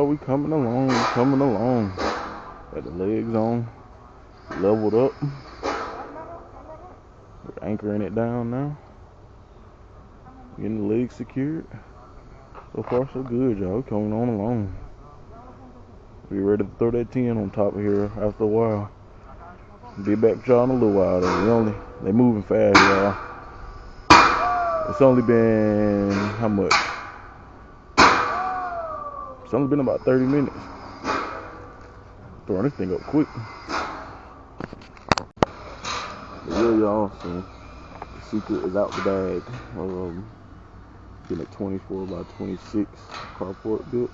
we coming along, coming along. Got the legs on, leveled up. We're anchoring it down now. Getting the legs secured. So far so good, y'all. Coming on along. Be ready to throw that 10 on top of here after a while. Be back with y'all in a little while though. They moving fast, y'all. It's only been how much? It's only been about 30 minutes. Throwing this thing up quick. But yeah, y'all, so the secret is out the bag. Getting a 24 by 26 carport built.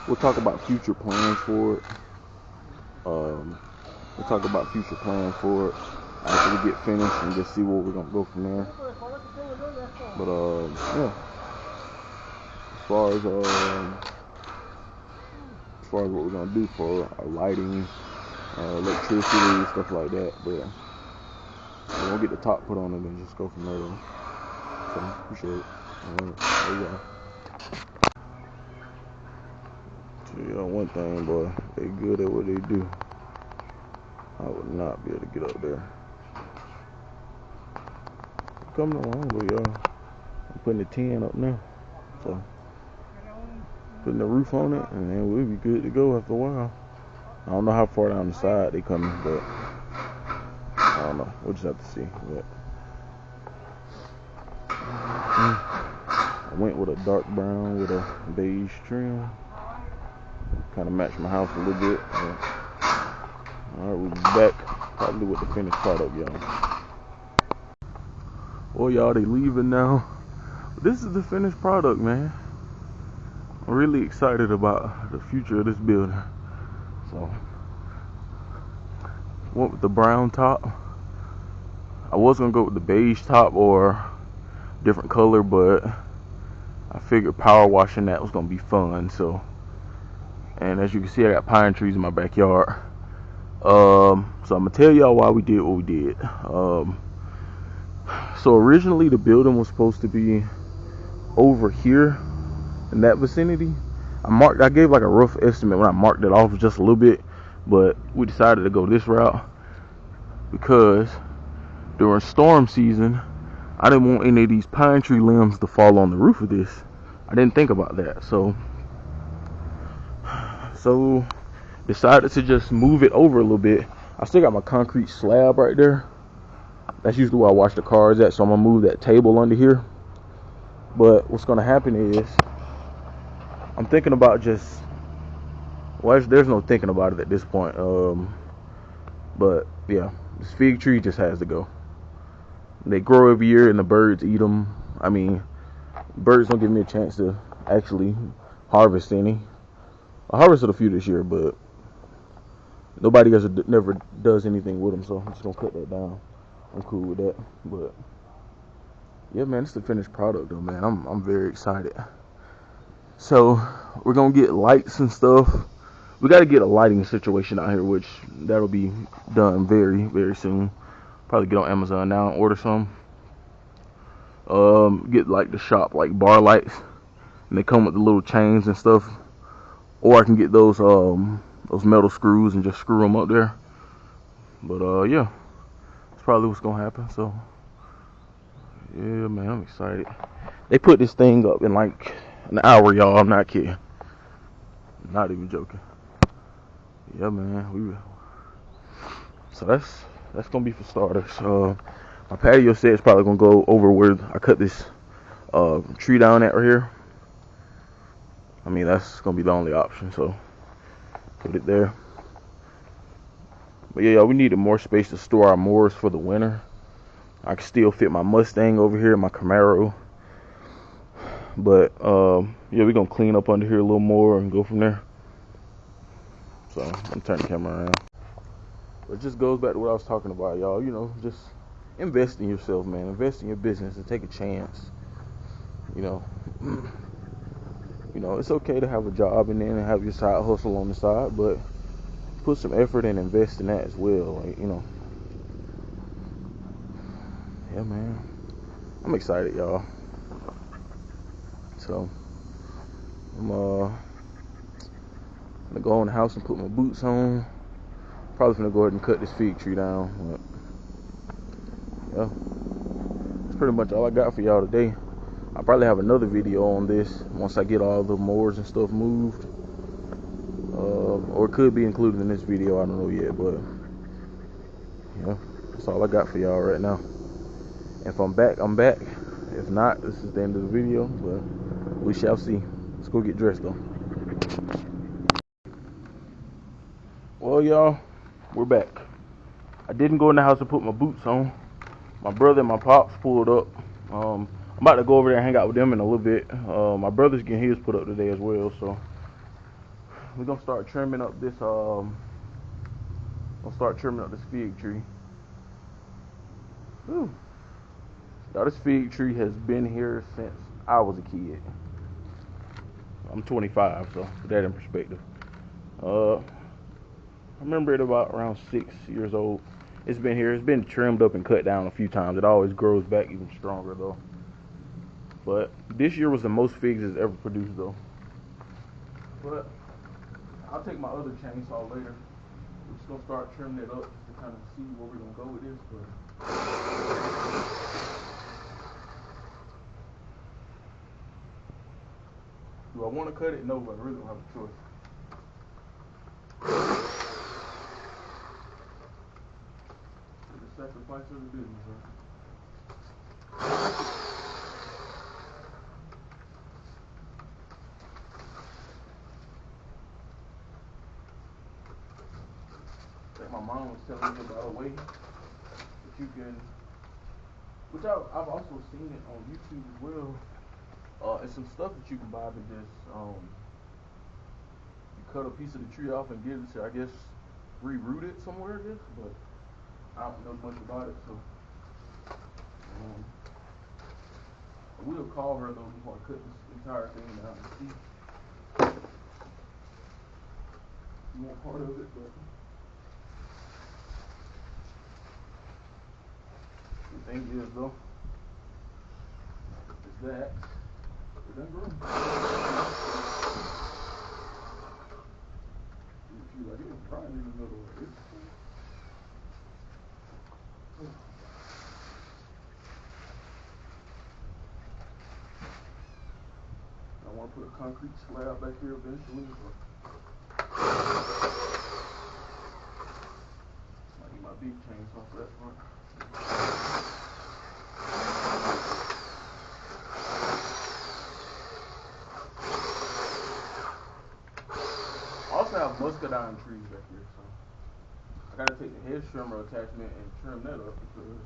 We'll talk about future plans for it. After we get finished and just see where we're gonna go from there. But yeah. As far as what we're gonna do for our lighting, electricity, stuff like that, but we're gonna get the top put on it and just go from there. So appreciate it. Alright, there you go. Tell y'all one thing, boy, they good at what they do. I would not be able to get up there. Coming along with y'all. I'm putting the 10 up now. So putting the roof on it and then we'll be good to go after a while. I don't know how far down the side they coming, but I don't know. We'll just have to see. But I went with a dark brown with a beige trim. Kind of matched my house a little bit. Alright, we'll be back probably with the finished product, y'all. Well, y'all, they leaving now. This is the finished product, man. I'm really excited about the future of this building. So, went with the brown top. I was gonna go with the beige top or different color, but I figured power washing that was gonna be fun. So, and as you can see, I got pine trees in my backyard. So I'm gonna tell y'all why we did what we did. So originally the building was supposed to be over here in that vicinity. I gave like a rough estimate when I marked it off just a little bit, but we decided to go this route because during storm season I didn't want any of these pine tree limbs to fall on the roof of this. I didn't think about that, so decided to just move it over a little bit. I still got my concrete slab right there. That's usually where I wash the cars at, so I'm gonna move that table under here. But what's gonna happen is I'm thinking about just, well, there's no thinking about it at this point. But yeah, this fig tree just has to go. They grow every year and the birds eat them. I mean, birds don't give me a chance to actually harvest any. I harvested a few this year, but nobody else never does anything with them, so I'm just gonna cut that down. I'm cool with that. But yeah, man, it's the finished product though, man. I'm very excited. So we're gonna get lights and stuff. We got to get a lighting situation out here, which that'll be done very, very soon. Probably get on Amazon now and order some. Get like the shop like bar lights, and they come with the little chains and stuff. Or I can get those metal screws and just screw them up there. But yeah, that's probably what's gonna happen. So yeah, man, I'm excited. They put this thing up in like an hour, y'all. I'm not kidding. Not even joking. Yeah, man. So that's gonna be for starters. My patio set is probably gonna go over where I cut this tree down at right here. I mean, that's gonna be the only option, so put it there. But yeah, we needed more space to store our mowers for the winter. I can still fit my Mustang over here, my Camaro. But yeah, we're gonna clean up under here a little more and go from there. So I'm gonna turn the camera around. But it just goes back to what I was talking about, y'all. You know, just invest in yourself, man. Invest in your business and take a chance. You know, it's okay to have a job and then have your side hustle on the side, but put some effort and invest in that as well. Like, you know. Yeah, man. I'm excited, y'all. So I'm gonna go in the house and put my boots on. Probably gonna go ahead and cut this fig tree down. But yeah, that's pretty much all I got for y'all today. I'll probably have another video on this once I get all the mowers and stuff moved. Or it could be included in this video, I don't know yet, but yeah, that's all I got for y'all right now. If I'm back, I'm back. If not, this is the end of the video, but we shall see. Let's go get dressed though. Well, y'all, we're back. I didn't go in the house to put my boots on. My brother and my pops pulled up. I'm about to go over there and hang out with them in a little bit. My brother's getting his put up today as well, so we're gonna start trimming up this fig tree. Whew. Y'all, this fig tree has been here since I was a kid. I'm 25, so put that in perspective. I remember it about around 6 years old. It's been here. It's been trimmed up and cut down a few times. It always grows back even stronger though. But this year was the most figs it's ever produced though. But I'll take my other chainsaw later. We're just gonna start trimming it up just to kind of see where we're gonna go with this. But do I want to cut it? No, but I really don't have a choice. It's the sacrifice of the business, right? I think my mom was telling me about a way that you can, which I've also seen it on YouTube as well. It's some stuff that you can buy to just you cut a piece of the tree off and get it to, I guess, reroot it somewhere, I guess. But I don't know much about it, so I will call her though before I cut this entire thing down and see you want part of it, but the thing is though, is that it done grew. Like it was right in the middle of it. I want to put a concrete slab back here eventually, but I need my big chainsaw for that part. I also have muscadine trees back here, so I gotta take the hedge trimmer attachment and trim that up because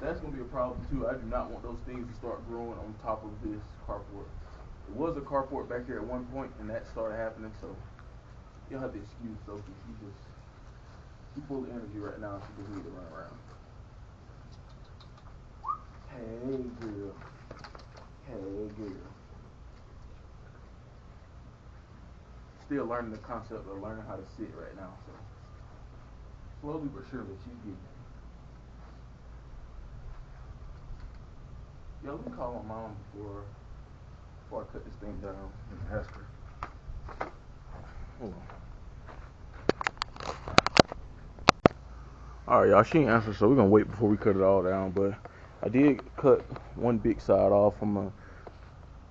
that's gonna be a problem too. I do not want those things to start growing on top of this carport. It was a carport back here at one point, and that started happening. So you'll have to excuse Sophie. She's full of energy right now. She just need to run around. Hey girl. Hey girl. Still learning the concept of learning how to sit right now. So slowly but surely she's getting it. Yo, let me call my mom before I cut this thing down and ask her. Hold on. Alright, y'all, she ain't answered, so we're gonna wait before we cut it all down. But I did cut one big side off. I'm gonna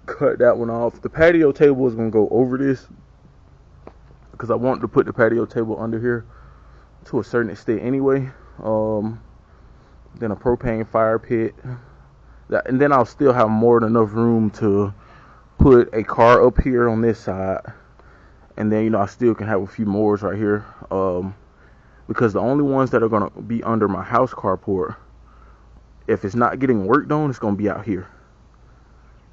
cut that one off. The patio table is gonna go over this because I want to put the patio table under here to a certain extent anyway. Then a propane fire pit. And then I'll still have more than enough room to put a car up here on this side. And then, I still can have a few mowers right here. Because the only ones that are going to be under my house carport, if it's not getting worked on, it's going to be out here.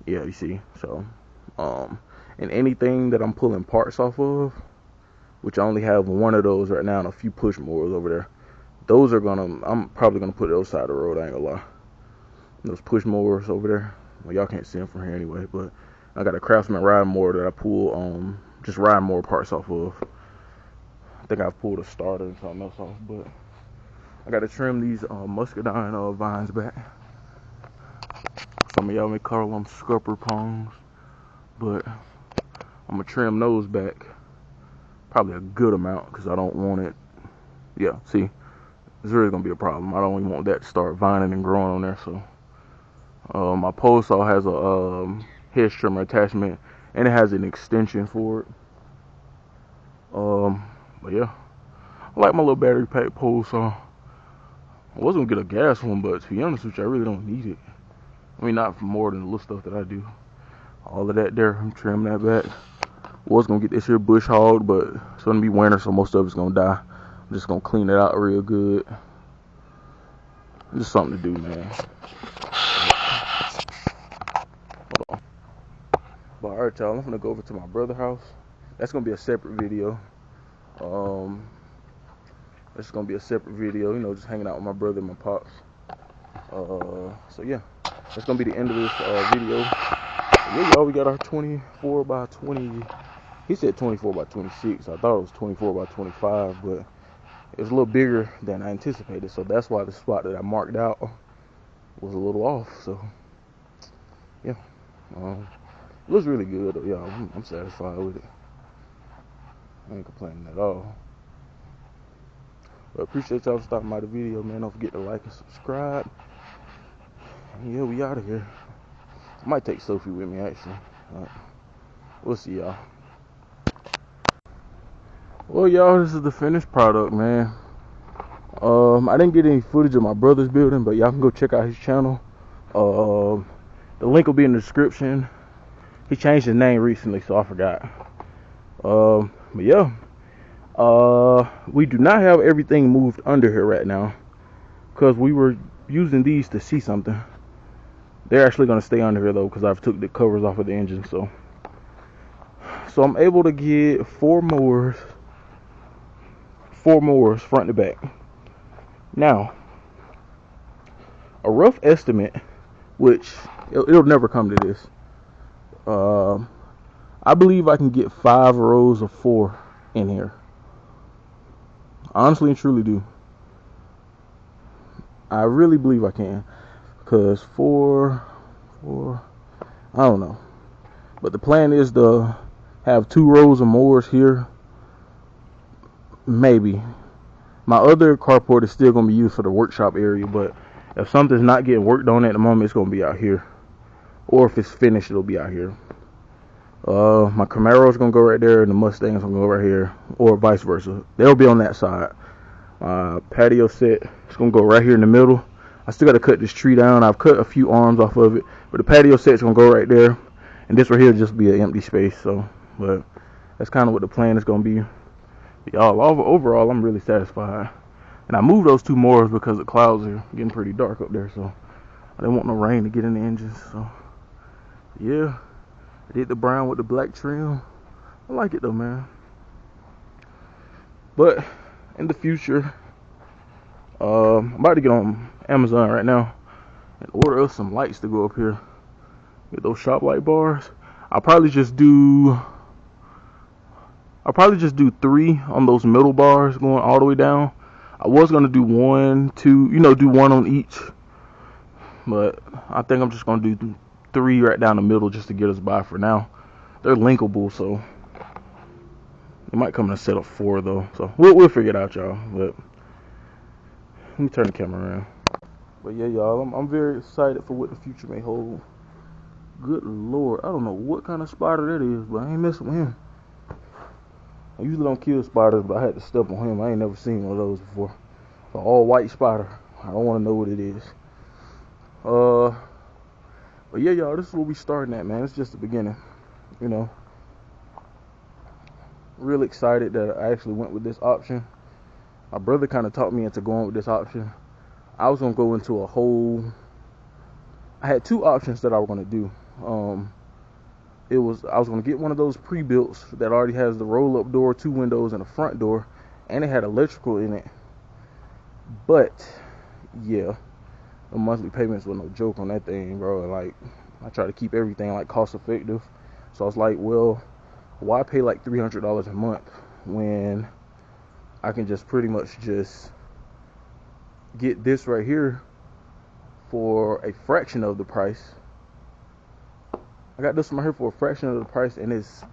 Yeah, you see. So, and anything that I'm pulling parts off of, which I only have one of those right now and a few push mowers over there, I'm probably going to put those side of the road, I ain't going to lie. Those push mowers over there, well, y'all can't see them from here anyway, but I got a Craftsman riding mower that I pull just riding mower parts off of. I think I've pulled a starter and something else off, but I got to trim these muscadine vines back. So I'm Some of y'all may call them scupper prongs, but I'm gonna trim those back probably a good amount because I don't want it. Yeah, see, it's really gonna be a problem. I don't even want that to start vining and growing on there. So my pole saw has a hedge trimmer attachment, and it has an extension for it. But yeah, I like my little battery pack pole saw. I was gonna get a gas one, but to be honest with you, I really don't need it. I mean, not for more than the little stuff that I do. All of that there, I'm trimming that back. Was gonna get this here bush hogged, but it's gonna be winter, so most of it's gonna die. I'm just gonna clean it out real good. Just something to do, man. Hold on. But alright, y'all, I'm gonna go over to my brother's house. That's gonna be a separate video. It's gonna be a separate video, you know, just hanging out with my brother and my pops. So yeah, that's gonna be the end of this video. Yeah, y'all, we got our 24 by 20. He said 24 by 26. I thought it was 24 by 25, but it was a little bigger than I anticipated. So that's why the spot that I marked out was a little off. So yeah, it looks really good though, y'all. I'm satisfied with it. I ain't complaining at all. But appreciate y'all stopping by the video, man. Don't forget to like and subscribe. And yeah, we out of here. I might take Sophie with me, actually. We'll see y'all. Well, y'all, this is the finished product, man. I didn't get any footage of my brother's building, but y'all can go check out his channel. The link will be in the description. He changed his name recently, so I forgot. But yeah, we do not have everything moved under here right now because we were using these to see something. They're actually going to stay under here though because I've took the covers off of the engine. So I'm able to get four mowers front to back. Now, a rough estimate, which it'll never come to this, I believe I can get 5 rows of 4 in here. Honestly and truly do. I really believe I can. Because 4, I don't know. But the plan is to have 2 rows of mowers here. Maybe. My other carport is still going to be used for the workshop area. But if something's not getting worked on at the moment, it's going to be out here. Or if it's finished, it'll be out here. My Camaro's going to go right there. And the Mustang's going to go right here. Or vice versa. They'll be on that side. Patio set, it's going to go right here in the middle. I still got to cut this tree down. I've cut a few arms off of it, but the patio set's going to go right there, and this right here will just be an empty space. So, but that's kind of what the plan is going to be. But y'all, overall, I'm really satisfied. And I moved those 2 mowers because the clouds are getting pretty dark up there, so I didn't want no rain to get in the engines. So yeah, I did the brown with the black trim. I like it though, man. But in the future, I'm about to get on Amazon right now and order us some lights to go up here. Get those shop light bars. I'll probably just do 3 on those middle bars going all the way down. I was gonna do 1, 2, do 1 on each, but I think I'm just gonna do 3 right down the middle just to get us by for now. They're linkable, so it might come in a set of 4 though. So we'll figure it out, y'all. But let me turn the camera around. But yeah, y'all, I'm very excited for what the future may hold. Good lord, I don't know what kind of spider that is, but I ain't messing with him. I usually don't kill spiders, but I had to step on him. I ain't never seen one of those before. An all white spider. I don't want to know what it is. But yeah, y'all, this is where we starting at, man. It's just the beginning, you know. Really excited that I actually went with this option. My brother kind of talked me into going with this option. I was gonna go into I had 2 options that I was gonna do. I was gonna get one of those pre-builts that already has the roll-up door, 2 windows, and a front door, and it had electrical in it. But yeah, the monthly payments were no joke on that thing, bro. Like, I try to keep everything like cost effective, so I was like, well, why pay like $300 a month when I can just pretty much just get this right here for a fraction of the price I got this one here for a fraction of the price, and it's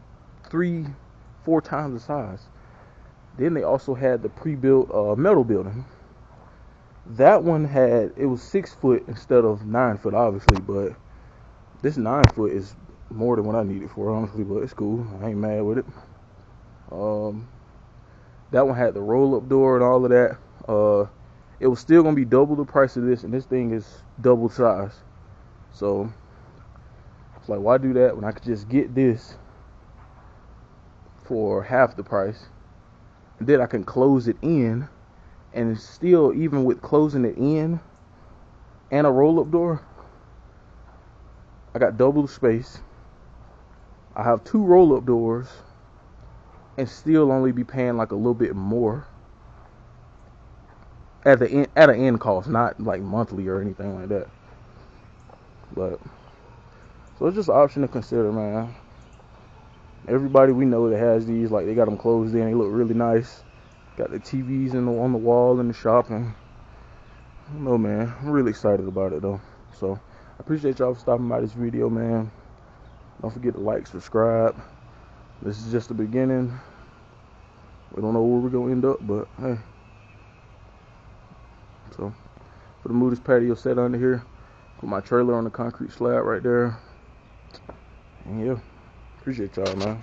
3-4 times the size. Then they also had the pre-built metal building. That one it was 6 foot instead of 9 foot, obviously, but this 9 foot is more than what I needed for, honestly, but it's cool. I ain't mad with it. That one had the roll-up door and all of that. It was still gonna be double the price of this, and this thing is double size. So it's like, why do that when I could just get this for half the price? And then I can close it in, and still, even with closing it in and a roll-up door, I got double the space. I have 2 roll-up doors and still only be paying like a little bit more at an end cost, not like monthly or anything like that. But so it's just an option to consider, man. Everybody we know that has these, like, they got them closed in, they look really nice. Got the TVs on the wall in the shop, and I don't know, man. I'm really excited about it though. So I appreciate y'all for stopping by this video, man. Don't forget to like, subscribe. This is just the beginning. We don't know where we're gonna end up, but hey. So for the Moody's patio set under here, put my trailer on the concrete slab right there. And yeah, appreciate y'all, man.